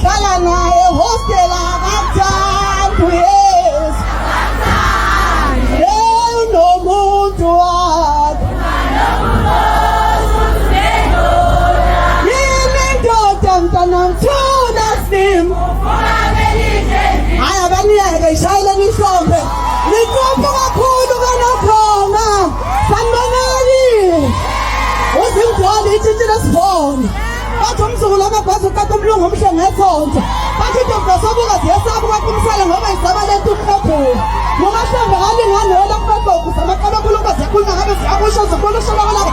hlala naye hostela akathandi uyesu nomuntu wakho yini ndoda mntanamthuna simu hayi abaniyeke ishayele nihlombe liqopho kakhulu kanakhona sanibonani uzimdala itshintshile sibona bathi umzukulu amabhazi ukata umlungu omhle ngethonto bathi intombi sobuka ziyesabu kaqinisele ngoba izaba lento ukhephuka nongahlambe kalingane wela kubabhokisa amaqaba kulunga ziyakhulunywa ngabe ziyakusho zikulushela kalaka